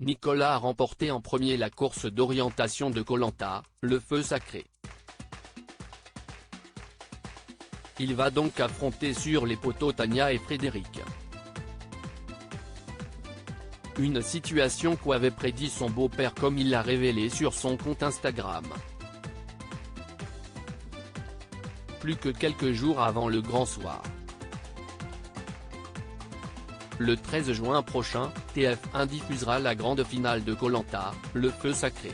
Nicolas a remporté en premier la course d'orientation de Koh Lanta, le feu sacré. Il va donc affronter sur les poteaux Tania et Frédéric. Une situation qu'avait prédit son beau-père comme il l'a révélé sur son compte Instagram. Plus que quelques jours avant le grand soir. Le 13 juin prochain, TF1 diffusera la grande finale de Koh Lanta, le feu sacré.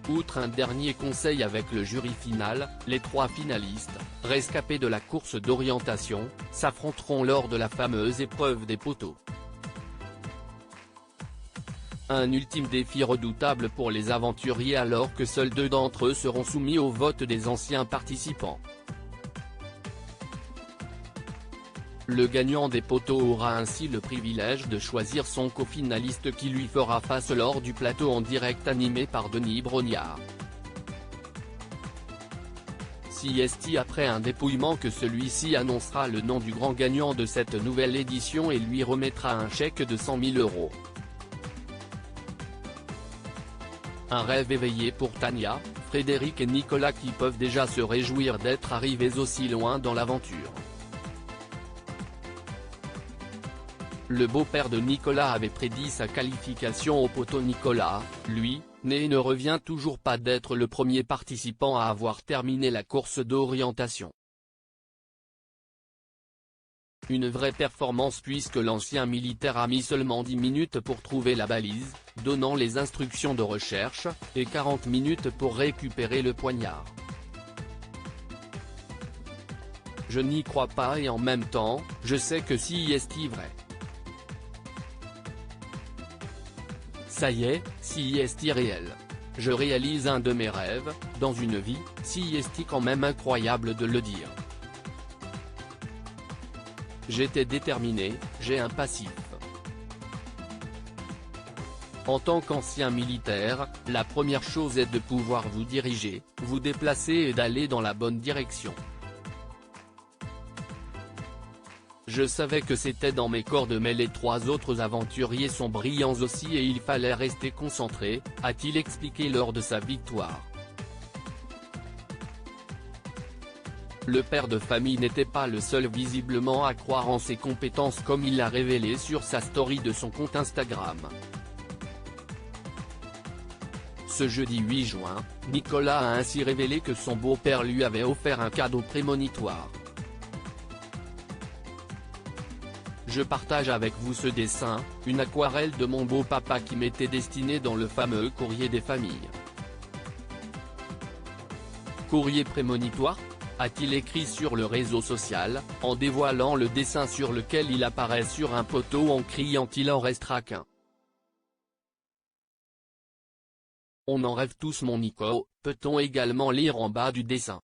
Outre un dernier conseil avec le jury final, les 3 finalistes, rescapés de la course d'orientation, s'affronteront lors de la fameuse épreuve des poteaux. Un ultime défi redoutable pour les aventuriers alors que seuls 2 d'entre eux seront soumis au vote des anciens participants. Le gagnant des poteaux aura ainsi le privilège de choisir son co-finaliste qui lui fera face lors du plateau en direct animé par Denis Brognard. Si est après un dépouillement que celui-ci annoncera le nom du grand gagnant de cette nouvelle édition et lui remettra un chèque de 100 000 €. Un rêve éveillé pour Tania, Frédéric et Nicolas qui peuvent déjà se réjouir d'être arrivés aussi loin dans l'aventure. Le beau-père de Nicolas avait prédit sa qualification au poteau. Nicolas, lui, ne revient toujours pas d'être le premier participant à avoir terminé la course d'orientation. Une vraie performance puisque l'ancien militaire a mis seulement 10 minutes pour trouver la balise, donnant les instructions de recherche, et 40 minutes pour récupérer le poignard. Je n'y crois pas et en même temps, je sais que si est vrai. Ça y est, si est réel. Je réalise un de mes rêves, dans une vie, si est quand même incroyable de le dire. J'étais déterminé, j'ai un passif. En tant qu'ancien militaire, la première chose est de pouvoir vous diriger, vous déplacer et d'aller dans la bonne direction. Je savais que c'était dans mes cordes mais les 3 autres aventuriers sont brillants aussi et il fallait rester concentré, a-t-il expliqué lors de sa victoire. Le père de famille n'était pas le seul visiblement à croire en ses compétences comme il l'a révélé sur sa story de son compte Instagram. Ce jeudi 8 juin, Nicolas a ainsi révélé que son beau-père lui avait offert un cadeau prémonitoire. Je partage avec vous ce dessin, une aquarelle de mon beau-papa qui m'était destinée dans le fameux courrier des familles. Courrier prémonitoire ? A-t-il écrit sur le réseau social, en dévoilant le dessin sur lequel il apparaît sur un poteau en criant « Il en restera qu'un ». On en rêve tous mon Nico, peut-on également lire en bas du dessin.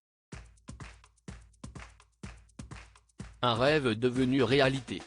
Un rêve devenu réalité.